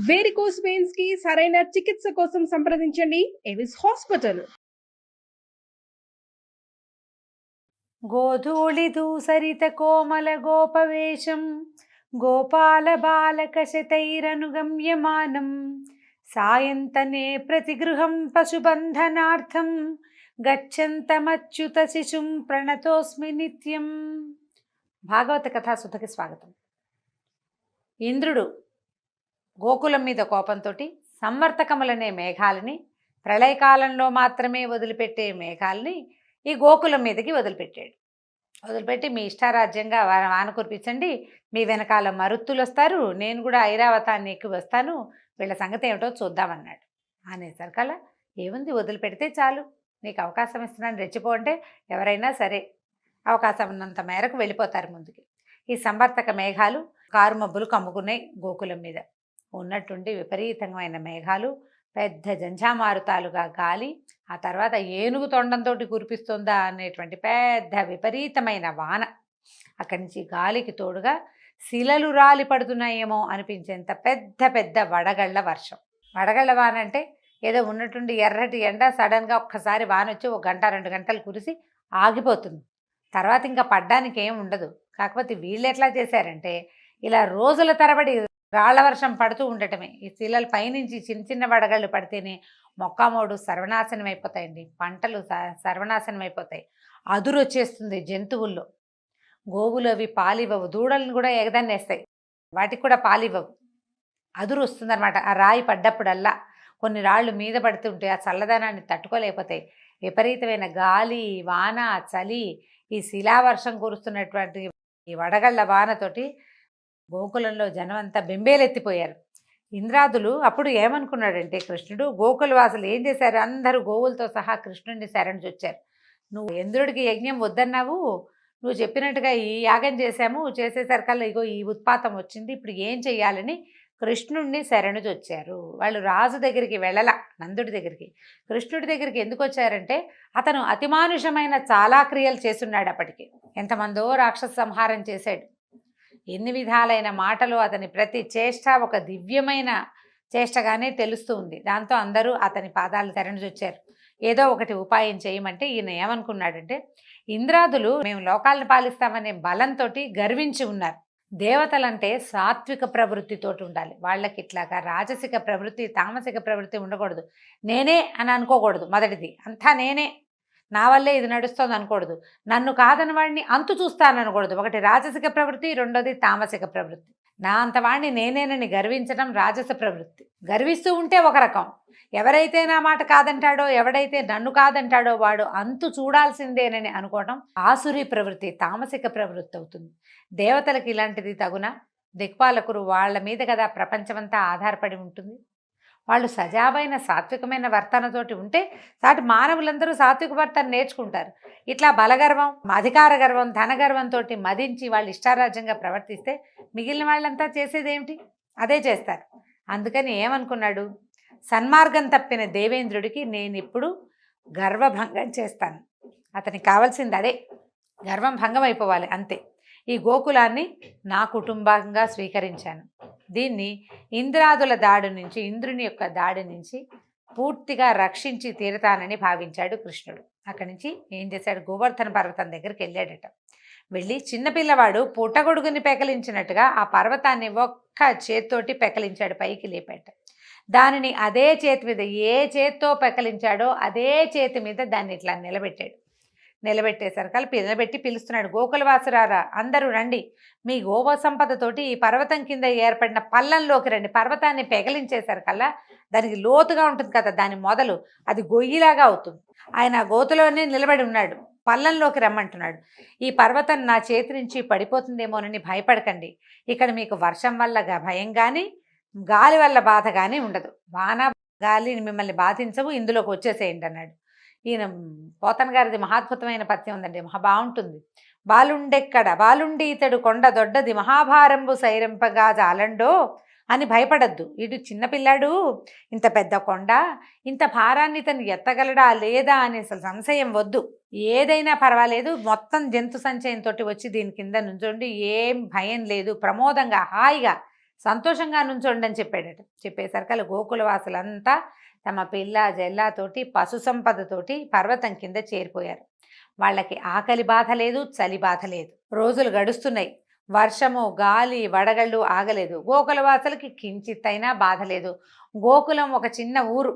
Varicose veins కి సరైన చికిత్స కోసం సంప్రదించండి ఎవిస్ హాస్పిటల్. గోధూళి దూసరిత కోమల గోపవేశం గోపాల బాలక శతైరనుగమ్యమానం సాయంతనే ప్రతిగృహం పశుబంధనార్థం గచ్చంతమచ్యుత శిశుం ప్రణతోస్మి నిత్యం. భాగవత కథాసుధకి స్వాగతం. ఇంద్రుడు గోకులం మీద కోపంతో సంవర్తకములనే మేఘాలని, ప్రళయకాలంలో మాత్రమే వదిలిపెట్టే మేఘాలని ఈ గోకులం మీదకి వదిలిపెట్టి మీ ఇష్టారాజ్యంగా వాన కురిపించండి, మీ వెనకాల మరుత్తులు వస్తారు, నేను కూడా ఐరావతాన్ని ఎక్కి వస్తాను, వీళ్ళ సంగతి ఏమిటో చూద్దామన్నాడు. అనేసరికల్లా ఏముంది, వదిలిపెడితే చాలు, నీకు అవకాశం ఇస్తున్నాను, రెచ్చిపోంటే ఎవరైనా సరే అవకాశం ఉన్నంత మేరకు వెళ్ళిపోతారు ముందుకి. ఈ సంవర్తక మేఘాలు కారు మబ్బులు కమ్ముకున్నాయి గోకులం మీద. ఉన్నట్టుండి విపరీతమైన మేఘాలు, పెద్ద జంఝామారుతాలుగా గాలి, ఆ తర్వాత ఏనుగు తొండంతో కురిపిస్తుందా అనేటువంటి పెద్ద విపరీతమైన వాన, అక్కడి నుంచి గాలికి తోడుగా శిలలు రాలి పడుతున్నాయేమో అనిపించేంత పెద్ద పెద్ద వడగళ్ల వర్షం. వడగళ్ల వాన అంటే ఏదో ఉన్నట్టుండి ఎర్రటి ఎండ సడన్గా ఒక్కసారి వాన వచ్చి 1 గంట 2 గంటలు కురిసి ఆగిపోతుంది, తర్వాత ఇంకా పడ్డానికి ఏం ఉండదు. కాకపోతే వీళ్ళు ఎట్లా చేశారంటే ఇలా రోజుల తరబడి రాళ్ల వర్షం పడుతూ ఉండటమే. ఈ శిలల పైనుంచి చిన్న చిన్న వడగళ్ళు పడితేనే మొక్కమోడు సర్వనాశనం అయిపోతాయండి, పంటలు సర్వనాశనం అయిపోతాయి, అదురు వచ్చేస్తుంది జంతువుల్లో. గోవులు అవి పాలివ్వవు, దూడలను కూడా ఎగదన్నేస్తాయి, వాటికి కూడా పాలివ్వవు, అదురు వస్తుందన్నమాట. ఆ రాయి పడ్డప్పుడల్లా కొన్ని రాళ్ళు మీద పడుతుంటే ఆ చల్లదనాన్ని తట్టుకోలేకపోతాయి. విపరీతమైన గాలి, వాన, చలి, ఈ శిలావర్షం కురుస్తున్నటువంటి ఈ వడగళ్ళ వానతోటి గోకులంలో జనం అంతా బెంబేలెత్తిపోయారు. ఇంద్రాదులు అప్పుడు ఏమనుకున్నాడంటే, కృష్ణుడు గోకుల వాసులు ఏం చేశారు, అందరూ గోవులతో సహా కృష్ణుడిని శరణుజొచ్చారు. నువ్వు ఇంద్రుడికి యజ్ఞం వద్దన్నావు, నువ్వు చెప్పినట్టుగా ఈ యాగం చేసేసరికల్లా ఇగో ఈ ఉత్పాతం వచ్చింది, ఇప్పుడు ఏం చెయ్యాలని కృష్ణుడిని శరణుజొచ్చారు. వాళ్ళు రాజు దగ్గరికి వెళ్ళల, నందుడి దగ్గరికి. కృష్ణుడి దగ్గరికి ఎందుకు వచ్చారంటే అతను అతిమానుషమైన చాలా క్రియలు చేస్తున్నాడు. అప్పటికి ఎంతమందో రాక్షస సంహారం చేశాడు, ఎన్ని విధాలైన మాటలు, అతని ప్రతి చేష్ట ఒక దివ్యమైన చేష్టగానే తెలుస్తూ ఉంది. దాంతో అందరూ అతని పాదాలు శరణుజొచ్చారు. ఏదో ఒకటి ఉపాయం చేయమంటే ఈయన ఏమనుకున్నాడంటే, ఇంద్రాదులు మేము లోకాలను పాలిస్తామనే బలంతో గర్వించి ఉన్నారు. దేవతలంటే సాత్విక ప్రవృత్తితోటి ఉండాలి, వాళ్ళకి ఇట్లాగా రాజసిక ప్రవృత్తి, తామసిక ప్రవృత్తి ఉండకూడదు. నేనే అని అనుకోకూడదు, మొదటిది అంతా నేనే, నా వల్లే ఇది నడుస్తుంది అనకూడదు, నన్ను కాదని వాడిని అంతు చూస్తాననకూడదు. ఒకటి రాజసిక ప్రవృత్తి, రెండోది తామసిక ప్రవృత్తి. నా అంత వాడిని నేనేనని గర్వించడం రాజస ప్రవృత్తి. గర్విస్తూ ఉంటే ఒక రకం, ఎవరైతే నా మాట కాదంటాడో, ఎవడైతే నన్ను కాదంటాడో వాడు అంతు చూడాల్సిందేనని అనుకోవడం ఆసురీ ప్రవృత్తి, తామసిక ప్రవృత్తి అవుతుంది. దేవతలకు ఇలాంటిది తగునా? దిక్పాలకులు వాళ్ళ మీద కదా ప్రపంచమంతా ఆధారపడి ఉంటుంది. వాళ్ళు సజావైన సాత్వికమైన వర్తనతోటి ఉంటే సాటి మానవులందరూ సాత్విక వర్తన నేర్చుకుంటారు. ఇట్లా బలగర్వం, అధికార గర్వం, ధనగర్వంతో మదించి వాళ్ళు ఇష్టారాజ్యంగా ప్రవర్తిస్తే మిగిలిన వాళ్ళంతా చేసేదేమిటి, అదే చేస్తారు. అందుకని ఏమనుకున్నాడు, సన్మార్గం తప్పిన దేవేంద్రుడికి నేను ఇప్పుడు గర్వభంగం చేస్తాను. అతనికి కావాల్సింది అదే, గర్వం భంగం అయిపోవాలి అంతే. ఈ గోకులాన్ని నా కుటుంబంగా స్వీకరించాను, దీన్ని ఇంద్రాదుల దాడి నుంచి, ఇంద్రుని యొక్క దాడి నుంచి పూర్తిగా రక్షించి తీరతానని భావించాడు కృష్ణుడు. అక్కడి నుంచి ఏం చేశాడు, గోవర్ధన పర్వతం దగ్గరికి వెళ్ళాడట. వెళ్ళి చిన్నపిల్లవాడు పుట్టగొడుగుని పెకలించినట్టుగా ఆ పర్వతాన్ని ఒక్క చేత్తోటి పెకలించాడు, పైకి లేపాట. దానిని అదే చేతి మీద, ఏ చేత్తో పెకలించాడో అదే చేతి మీద దాన్ని ఇట్లా నిలబెట్టాడు. నిలబెట్టేసరికల్లా నిలబెట్టి పిలుస్తున్నాడు, గోకులవాసురారా అందరూ రండి, మీ గోవ సంపదతోటి ఈ పర్వతం కింద ఏర్పడిన పల్లంలోకి రండి. పర్వతాన్ని పెగలించేసరికల్లా దానికి లోతుగా ఉంటుంది కదా, దాని మొదలు అది గొయ్యిలాగా అవుతుంది. ఆయన గోతులోనే నిలబడి ఉన్నాడు, పల్లంలోకి రమ్మంటున్నాడు. ఈ పర్వతం నా చేతి నుంచి పడిపోతుందేమోనని భయపడకండి, ఇక్కడ మీకు వర్షం వల్ల భయం కానీ గాలి వల్ల బాధ కానీ ఉండదు, వాన గాలి మిమ్మల్ని బాధించవు, ఇందులోకి వచ్చేసేయండి అన్నాడు. ఈయన పోతన గారిది మహాద్భుతమైన పద్యం ఉందండి, మహా బాగుంటుంది. బాలుండెక్కడ బాలుండి ఇతడు కొండ దొడ్డది మహాభారంబు సైరింపగా జాలండో అని భయపడద్దు. వీడు చిన్నపిల్లాడు, ఇంత పెద్ద కొండ, ఇంత భారాన్ని తను ఎత్తగలడా లేదా అనే అసలు సంశయం వద్దు. ఏదైనా పర్వాలేదు, మొత్తం జంతు సంచయంతో వచ్చి దీని కింద నుంచోండి, ఏం భయం లేదు, ప్రమోదంగా హాయిగా సంతోషంగా నుంచోండి అని చెప్పాడట. చెప్పేసరికల్లా గోకులవాసులంతా తమ పిల్ల జెల్లాతోటి పశు సంపదతోటి పర్వతం కింద చేరిపోయారు. వాళ్ళకి ఆకలి బాధ లేదు, చలి బాధ లేదు. రోజులు గడుస్తున్నాయి. వర్షము, గాలి, వడగళ్ళు ఆగలేదు. గోకులవాసులకి కించిత్తైనా బాధ లేదు. గోకులం ఒక చిన్న ఊరు.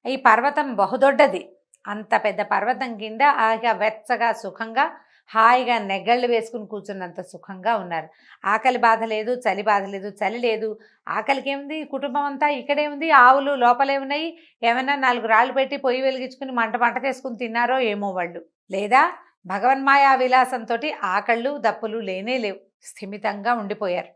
ఈ పర్వతం బహుదొడ్డది. అంత పెద్ద పర్వతం కింద హాయిగా వెచ్చగా సుఖంగా హాయిగా నెగ్గళ్ళు వేసుకుని కూర్చున్నంత సుఖంగా ఉన్నారు. ఆకలి బాధ లేదు, చలి బాధ లేదు. చలి లేదు, ఆకలికి ఏముంది, కుటుంబం అంతా ఇక్కడే ఉంది. ఆవులు లోపలే ఉన్నాయి. ఏమైనా 4 రాళ్ళు పెట్టి పొయ్యి వెలిగించుకుని మంట చేసుకుని తిన్నారో ఏమో వాళ్ళు. లేదా భగవన్మాయా విలాసంతో ఆకళ్ళు దప్పులు లేనే లేవు. స్థిమితంగా ఉండిపోయారు.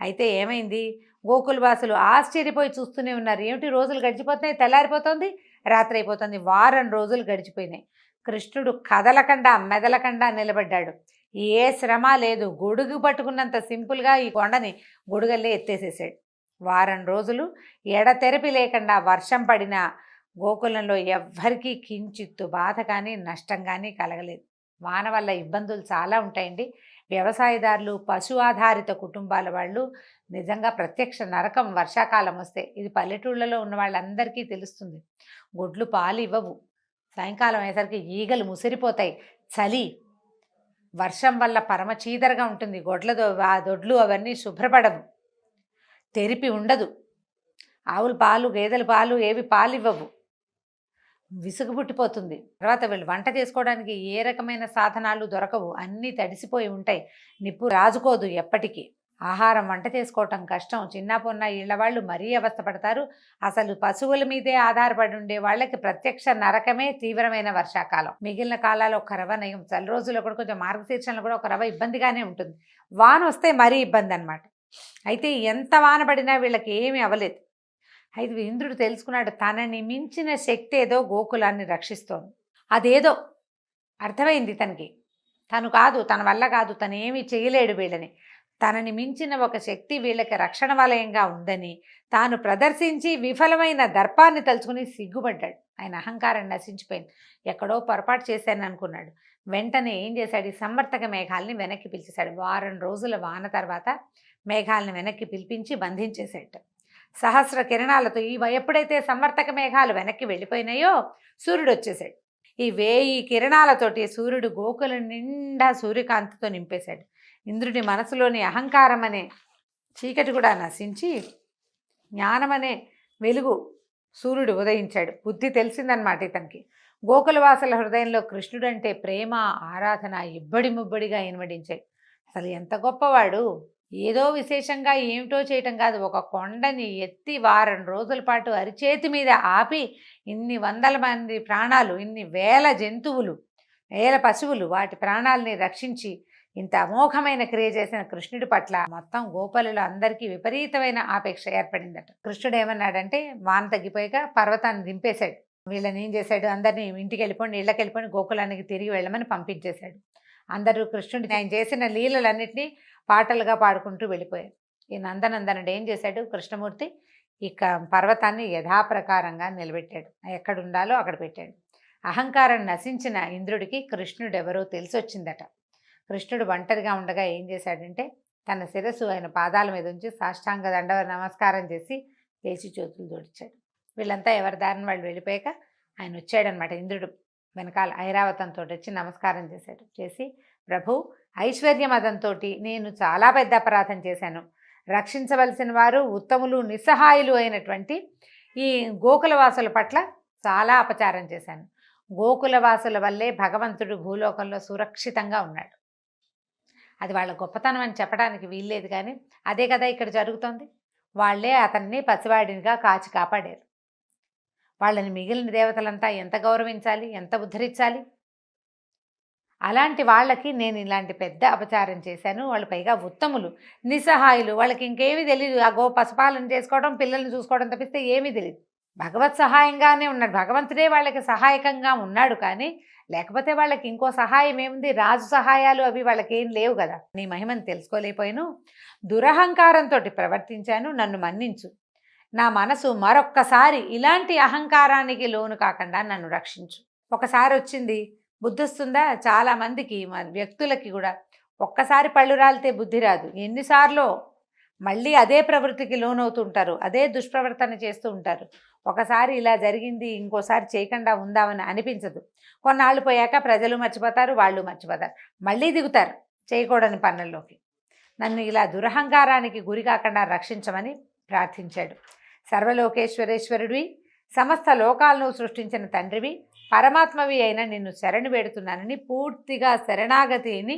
అయితే ఏమైంది, గోకులవాసులు ఆశ్చర్యపోయి చూస్తూనే ఉన్నారు. ఏమిటి రోజులు గడిచిపోతున్నాయి, తెల్లారిపోతుంది, రాత్రి అయిపోతుంది. వారం రోజులు గడిచిపోయినాయి. కృష్ణుడు కదలకుండా మెదలకుండా నిలబడ్డాడు. ఏ శ్రమ లేదు. గొడుగు పట్టుకున్నంత సింపుల్గా ఈ కొండని గొడుగల్లే ఎత్తేసేసాడు. వారం రోజులు ఎడతెరపి లేకుండా వర్షం పడిన గోకులంలో ఎవ్వరికీ కించిత్తు బాధ కానీ నష్టం కానీ కలగలేదు. వాన వల్ల ఇబ్బందులు చాలా ఉంటాయండి. వ్యవసాయదారులు, పశు ఆధారిత కుటుంబాల వాళ్ళు నిజంగా ప్రత్యక్ష నరకం వర్షాకాలం వస్తే. ఇది పల్లెటూళ్ళలో ఉన్న వాళ్ళందరికీ తెలుస్తుంది. గొడ్లు పాలు ఇవ్వవు. సాయంకాలం అయ్యేసరికి ఈగలు ముసిరిపోతాయి. చలి, వర్షం వల్ల పరమ చీదరగా ఉంటుంది. దొడ్లు అవన్నీ శుభ్రపడవు. తెరిపి ఉండదు. ఆవుల పాలు, గేదెల పాలు ఏవి పాలు ఇవ్వవు. విసుగు పుట్టిపోతుంది. తర్వాత వీళ్ళు వంట చేసుకోవడానికి ఏ రకమైన సాధనాలు దొరకవు. అన్నీ తడిసిపోయి ఉంటాయి. నిప్పు రాజుకోదు ఎప్పటికీ. ఆహారం వంట చేసుకోవటం కష్టం. చిన్న పొన్న ఇళ్ల వాళ్ళు మరీ అవస్థపడతారు. అసలు పశువుల మీదే ఆధారపడి ఉండే వాళ్ళకి ప్రత్యక్ష నరకమే తీవ్రమైన వర్షాకాలం. మిగిలిన కాలాలు ఒక రవ నయం. చలి రోజుల్లో కూడా కొంచెం మార్గశీర్షంలో కూడా ఒక రవ ఇబ్బందిగానే ఉంటుంది. వాన వస్తే మరీ ఇబ్బంది అనమాట. అయితే ఎంత వాన పడినా వీళ్ళకి ఏమీ అవ్వలేదు. అయితే ఇంద్రుడు తెలుసుకున్నాడు, తనని మించిన శక్తి ఏదో గోకులాన్ని రక్షిస్తోంది. అదేదో అర్థమైంది తనకి. తను కాదు, తన వల్ల కాదు, తనేమీ చేయలేడు వీళ్ళని. తనని మించిన ఒక శక్తి వీళ్ళకి రక్షణ వలయంగా ఉందని తాను ప్రదర్శించి విఫలమైన దర్పాన్ని తలుచుకుని సిగ్గుపడ్డాడు. ఆయన అహంకారం నశించిపోయింది. ఎక్కడో పొరపాటు చేశాను అనుకున్నాడు. వెంటనే ఏం చేశాడు, ఈ సంవర్తక మేఘాలని వెనక్కి పిలిచేశాడు. వారం రోజుల వాన తర్వాత మేఘాలను వెనక్కి పిలిపించి బంధించేశాడు. సహస్ర కిరణాలతో ఎప్పుడైతే సంవర్తక మేఘాలు వెనక్కి వెళ్ళిపోయినాయో సూర్యుడు వచ్చేసాడు. ఈ 1000 కిరణాలతోటి సూర్యుడు గోకులం నిండా సూర్యకాంతితో నింపేశాడు. ఇంద్రుడి మనసులోని అహంకారం అనే చీకటి కూడా నశించి జ్ఞానమనే వెలుగు సూర్యుడు ఉదయించాడు. బుద్ధి తెలిసిందనమాట ఇతనికి. గోకులవాసుల హృదయంలో కృష్ణుడంటే ప్రేమ, ఆరాధన ఇబ్బడి ముబ్బడిగా ఇన్వడించాయి. అసలు ఎంత గొప్పవాడు! ఏదో విశేషంగా ఏమిటో చేయటం కాదు, ఒక కొండని ఎత్తి వారం రోజుల పాటు అరిచేతి మీద ఆపి ఇన్ని వందల మంది ప్రాణాలు, ఇన్ని వేల జంతువులు, వేల పశువులు, వాటి ప్రాణాలని రక్షించి ఇంత అమోఘమైన క్రియ చేసిన కృష్ణుడి పట్ల మొత్తం గోపాలులు అందరికీ విపరీతమైన ఆపేక్ష ఏర్పడిందట. కృష్ణుడు ఏమన్నాడంటే, వాన తగ్గిపోయాక పర్వతాన్ని దింపేశాడు. వీళ్ళని ఏం చేశాడు, అందరినీ ఇంటికి వెళ్ళిపోండి, ఇళ్ళకి వెళ్ళిపోండి, గోకులానికి తిరిగి వెళ్ళమని పంపించేశాడు. అందరూ కృష్ణుడిని ఆయన చేసిన లీలలన్నింటినీ పాటలుగా పాడుకుంటూ వెళ్ళిపోయారు. ఈ నందనందనుడు ఏం చేశాడు, కృష్ణమూర్తి ఇక పర్వతాన్ని యథాప్రకారంగా నిలబెట్టాడు. ఎక్కడ ఉండాలో అక్కడ పెట్టాడు. అహంకారం నశించిన ఇంద్రుడికి కృష్ణుడు ఎవరో తెలిసొచ్చిందట. కృష్ణుడు ఒంటరిగా ఉండగా ఏం చేశాడంటే, తన శిరస్సు ఆయన పాదాల మీద ఉంచి సాష్టాంగ దండ నమస్కారం చేసి లేచి చేతులు జోడించాడు. వీళ్ళంతా ఎవరి దారిని వాళ్ళు వెళ్ళిపోయాక ఆయన వచ్చాడనమాట. ఇంద్రుడు వెనకాల ఐరావతంతో వచ్చి నమస్కారం చేశాడు. చేసి, ప్రభు, ఐశ్వర్య మదంతో నేను చాలా పెద్ద అపరాధం చేశాను. రక్షించవలసిన వారు ఉత్తములు, నిస్సహాయులు అయినటువంటి ఈ గోకులవాసుల పట్ల చాలా అపచారం చేశాను. గోకులవాసుల వల్లే భగవంతుడు భూలోకంలో సురక్షితంగా ఉన్నాడు. అది వాళ్ళ గొప్పతనం అని చెప్పడానికి వీల్లేదు, కానీ అదే కదా ఇక్కడ జరుగుతోంది. వాళ్ళే అతన్ని పసివాడినిగా కాచి కాపాడారు. వాళ్ళని మిగిలిన దేవతలంతా ఎంత గౌరవించాలి, ఎంత ఉద్ధరించాలి. అలాంటి వాళ్ళకి నేను ఇలాంటి పెద్ద అపచారం చేశాను. వాళ్ళు పైగా ఉత్తములు, నిస్సహాయులు, వాళ్ళకి ఇంకేమీ తెలియదు. ఆ పశుపాలన చేసుకోవడం, పిల్లల్ని చూసుకోవడం తప్పిస్తే ఏమీ తెలియదు. భగవత్ సహాయంగానే ఉన్నాడు. భగవంతుడే వాళ్ళకి సహాయకంగా ఉన్నాడు, కానీ లేకపోతే వాళ్ళకి ఇంకో సహాయం ఏముంది? రాజు సహాయాలు అవి వాళ్ళకి ఏం లేవు కదా. నీ మహిమను తెలుసుకోలేకపోయాను, దురహంకారంతో ప్రవర్తించాను, నన్ను మన్నించు. నా మనసు మరొక్కసారి ఇలాంటి అహంకారానికి లోను కాకుండా నన్ను రక్షించు. ఒకసారి వచ్చింది, బుద్ధి వస్తుందా? చాలామందికి, వ్యక్తులకి కూడా ఒక్కసారి పళ్ళు రాలితే బుద్ధి రాదు. ఎన్నిసార్లు మళ్ళీ అదే ప్రవృత్తికి లోనవుతుంటారు, అదే దుష్ప్రవర్తన చేస్తూ ఉంటారు. ఒకసారి ఇలా జరిగింది ఇంకోసారి చేయకుండా ఉందామని అనిపించదు. కొన్నాళ్ళు పోయాక ప్రజలు మర్చిపోతారు, వాళ్ళు మర్చిపోతారు, మళ్ళీ దిగుతారు చేయకూడని పనుల్లోకి. నన్ను ఇలా దురహంకారానికి గురి కాకుండా రక్షించమని ప్రార్థించాడు. సర్వలోకేశ్వరేశ్వరుడివి, సమస్త లోకాలను సృష్టించిన తండ్రివి, పరమాత్మవి అయిన నిన్ను శరణు వేడుతున్నానని పూర్తిగా శరణాగతిని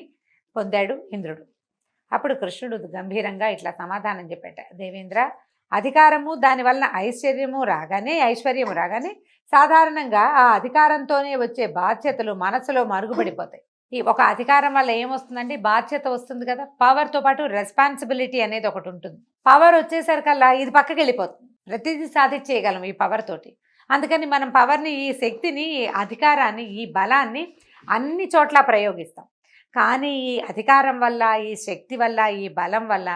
పొందాడు ఇంద్రుడు. అప్పుడు కృష్ణుడు గంభీరంగా ఇట్లా సమాధానం చెప్పాట. దేవేంద్ర, అధికారము దానివల్ల ఐశ్వర్యము రాగానే సాధారణంగా ఆ అధికారంతోనే వచ్చే బాధ్యతలు మనసులో మరుగుపడిపోతాయి. ఈ ఒక అధికారం వల్ల ఏమొస్తుందండి? బాధ్యత వస్తుంది కదా. పవర్తో పాటు రెస్పాన్సిబిలిటీ అనేది ఒకటి ఉంటుంది. పవర్ వచ్చేసరికల్లా ఇది పక్కకి వెళ్ళిపోతుంది. ప్రతిదీ సాధించేయగలం ఈ పవర్ తోటి. అందుకని మనం పవర్ని, ఈ శక్తిని, ఈ అధికారాన్ని, ఈ బలాన్ని అన్ని చోట్ల ప్రయోగిస్తాం. కానీ ఈ అధికారం వల్ల, ఈ శక్తి వల్ల, ఈ బలం వల్ల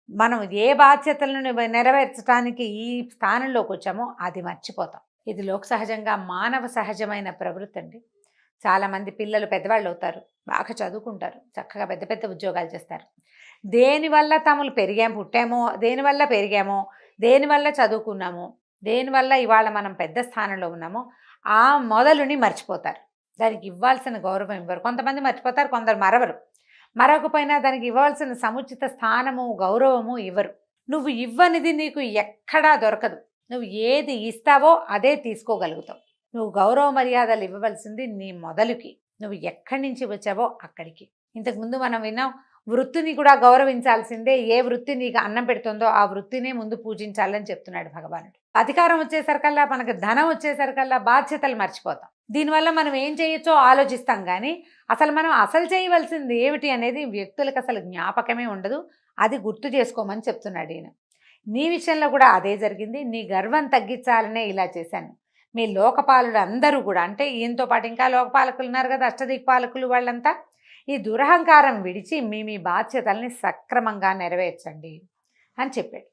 మనం ఏ బాధ్యతలను నెరవేర్చడానికి ఈ స్థానంలోకి వచ్చామో అది మర్చిపోతాం. ఇది లోక సహజంగా మానవ సహజమైన ప్రవృత్తి అండి. చాలామంది పిల్లలు పెద్దవాళ్ళు అవుతారు, బాగా చదువుకుంటారు, చక్కగా పెద్ద పెద్ద ఉద్యోగాలు చేస్తారు. దేనివల్ల తమలు పుట్టామో, దేనివల్ల పెరిగామో, దేనివల్ల చదువుకున్నామో, దేనివల్ల ఇవాళ మనం పెద్ద స్థానంలో ఉన్నామో ఆ మొదలుని మర్చిపోతారు. దానికి ఇవ్వాల్సిన గౌరవం ఇవ్వరు. కొంతమంది మర్చిపోతారు, కొందరు మరొకపోయినా దానికి ఇవ్వాల్సిన సముచిత స్థానము, గౌరవము ఇవ్వరు. నువ్వు ఇవ్వనిది నీకు ఎక్కడా దొరకదు. నువ్వు ఏది ఇస్తావో అదే తీసుకోగలుగుతావు. నువ్వు గౌరవ మర్యాదలు ఇవ్వవలసింది నీ మొదలుకి, నువ్వు ఎక్కడి నుంచి వచ్చావో అక్కడికి. ఇంతకుముందు మనం విన్నాం, వృత్తిని కూడా గౌరవించాల్సిందే. ఏ వృత్తి నీకు అన్నం పెడుతుందో ఆ వృత్తినే ముందు పూజించాలని చెప్తున్నాడు భగవానుడు. అధికారం వచ్చేసరికల్లా, మనకు ధనం వచ్చేసరికల్లా బాధ్యతలు మర్చిపోతాం. దీనివల్ల మనం ఏం చేయొచ్చో ఆలోచిస్తాం, కానీ అసలు చేయవలసింది ఏమిటి అనేది వ్యక్తులకు అసలు జ్ఞాపకమే ఉండదు. అది గుర్తు చేసుకోమని చెప్తున్నాడు ఈయన. నీ విషయంలో కూడా అదే జరిగింది. నీ గర్వం తగ్గించాలనే ఇలా చేశాను. మీ లోకపాలుడు అందరూ కూడా, అంటే ఈయనతో పాటు ఇంకా లోకపాలకులు ఉన్నారు కదా, అష్టదిక్పాలకులు, వాళ్ళంతా ఈ దురహంకారం విడిచి మీ బాధ్యతల్ని సక్రమంగా నెరవేర్చండి అని చెప్పాడు.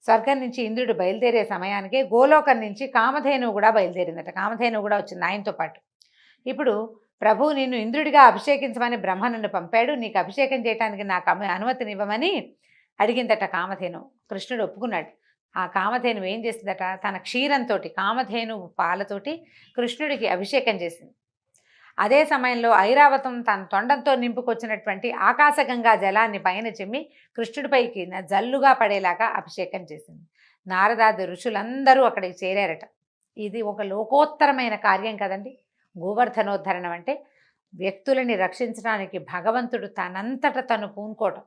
స్వర్గం నుంచి ఇంద్రుడు బయలుదేరే సమయానికే గోలోకం నుంచి కామధేనువు కూడా బయలుదేరిందట. కామధేనువు కూడా వచ్చింది ఆయనతో పాటు. ఇప్పుడు ప్రభువు నిన్ను ఇంద్రుడిగా అభిషేకించమని బ్రహ్మ నన్ను పంపాడు, నీకు అభిషేకం చేయడానికి నాకు అనుమతినివ్వమని అడిగిందట కామధేను. కృష్ణుడు ఒప్పుకున్నాడు. ఆ కామధేను ఏం చేసిందట, తన క్షీరంతో, కామధేను పాలతోటి కృష్ణుడికి అభిషేకం చేసింది. అదే సమయంలో ఐరావతం తన తొండంతో నింపుకొచ్చినటువంటి ఆకాశగంగా జలాన్ని పైన చిమ్మి కృష్ణుడిపైకి జల్లుగా పడేలాగా అభిషేకం చేసింది. నారదాది ఋషులందరూ అక్కడికి చేరారట. ఇది ఒక లోకోత్తరమైన కార్యం కదండి. గోవర్ధనోద్ధరణం అంటే వ్యక్తులని రక్షించడానికి భగవంతుడు తనంతట తను పూనుకోవటం.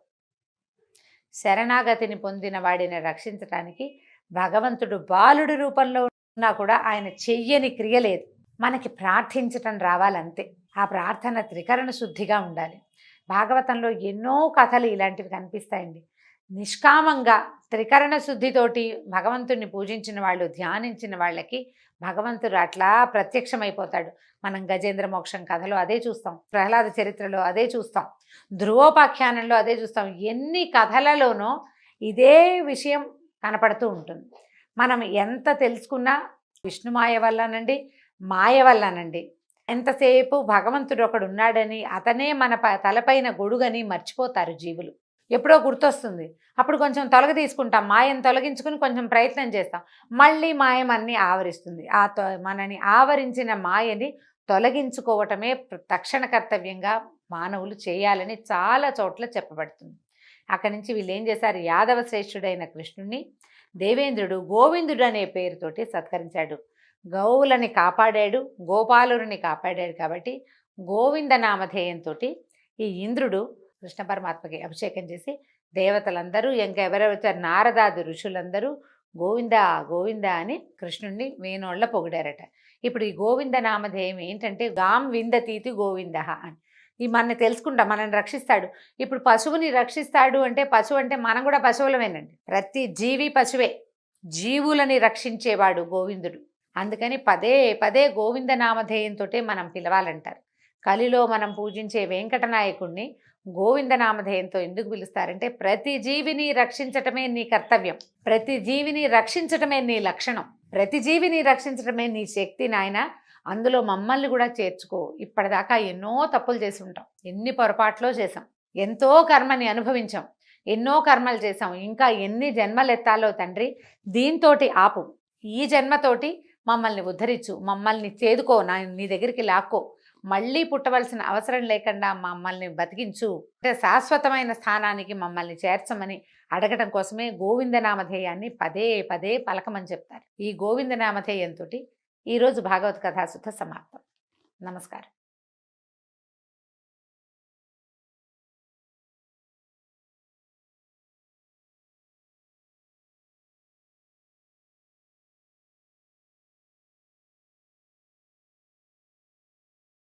శరణాగతిని పొందిన వాడిని రక్షించడానికి భగవంతుడు బాలుడి రూపంలో ఉన్నా కూడా ఆయన చెయ్యని క్రియ లేదు. మనకి ప్రార్థించటం రావాలంతే. ఆ ప్రార్థన త్రికరణ శుద్ధిగా ఉండాలి. భాగవతంలో ఎన్నో కథలు ఇలాంటివి కనిపిస్తాయండి. నిష్కామంగా త్రికరణ శుద్ధితోటి భగవంతుడిని పూజించిన వాళ్ళు, ధ్యానించిన వాళ్ళకి భగవంతుడు అట్లా ప్రత్యక్షమైపోతాడు. మనం గజేంద్ర మోక్షం కథలో అదే చూస్తాం, ప్రహ్లాద చరిత్రలో అదే చూస్తాం, ధ్రువోపాఖ్యానంలో అదే చూస్తాం. ఎన్ని కథలలోనో ఇదే విషయం కనపడుతూ ఉంటుంది. మనం ఎంత తెలుసుకున్నా విష్ణుమాయ వల్లనండి, మాయ వల్లనండి, ఎంతసేపు భగవంతుడు ఒకడు ఉన్నాడని, అతనే మన తలపైన గొడుగని మర్చిపోతారు జీవులు. ఎప్పుడో గుర్తొస్తుంది, అప్పుడు కొంచెం తీసుకుంటాం, మాయను తొలగించుకుని కొంచెం ప్రయత్నం చేస్తాం, మళ్ళీ మాయమన్నీ ఆవరిస్తుంది. మనని ఆవరించిన మాయని తొలగించుకోవటమే తక్షణ కర్తవ్యంగా మానవులు చేయాలని చాలా చోట్ల చెప్పబడుతుంది. అక్కడి నుంచి వీళ్ళు ఏం చేశారు, యాదవ శ్రేష్ఠుడైన కృష్ణుణ్ణి దేవేంద్రుడు గోవిందుడు అనే పేరుతోటి సత్కరించాడు. గోవులని కాపాడాడు, గోపాలుని కాపాడాడు. కాబట్టి గోవింద నామధేయంతో ఈ ఇంద్రుడు కృష్ణ పరమాత్మకి అభిషేకం చేసి దేవతలందరూ, ఇంకెవరెవరు నారదాది ఋషులందరూ గోవింద గోవింద అని కృష్ణుణ్ణి వేణోళ్ళ పొగిడారట. ఇప్పుడు ఈ గోవింద నామధేయం ఏంటంటే గాం విందతీతి గోవింద అని. ఈ మన తెలుసుకుంటాం, మనల్ని రక్షిస్తాడు. ఇప్పుడు పశువుని రక్షిస్తాడు అంటే, పశువు అంటే మనం కూడా పశువులమేనండి. ప్రతి జీవి పశువే. జీవులని రక్షించేవాడు గోవిందుడు. అందుకని పదే పదే గోవింద నామధేయంతో మనం పిలవాలంటారు. కలిలో మనం పూజించే వెంకటనాయకుడిని గోవింద నామధేయంతో ఎందుకు పిలుస్తారంటే, ప్రతి జీవిని రక్షించటమే నీ కర్తవ్యం, ప్రతి జీవిని రక్షించటమే నీ లక్షణం, ప్రతి జీవిని రక్షించటమే నీ శక్తి నాయన. అందులో మమ్మల్ని కూడా చేర్చుకో. ఇప్పటిదాకా ఎన్నో తప్పులు చేసి ఉంటాం, ఎన్ని పొరపాట్లో చేసాం, ఎంతో కర్మని అనుభవించాం. ఎన్నో కర్మలు చేసాం, ఇంకా ఎన్ని జన్మలు ఎత్తాలో తండ్రి, దీంతోటి ఆపు, ఈ జన్మతోటి మమ్మల్ని ఉద్ధరించు, మమ్మల్ని చేదుకో, నీ దగ్గరికి లాక్కో, మళ్ళీ పుట్టవలసిన అవసరం లేకుండా మమ్మల్ని బతికించు, అంటే శాశ్వతమైన స్థానానికి మమ్మల్ని చేర్చమని అడగటం కోసమే గోవిందనామధేయాన్ని పదే పదే పలకమని చెప్తారు. ఈ గోవిందనామధేయంతో ఈరోజు భాగవత కథాసుధ సమాప్తం. నమస్కారం.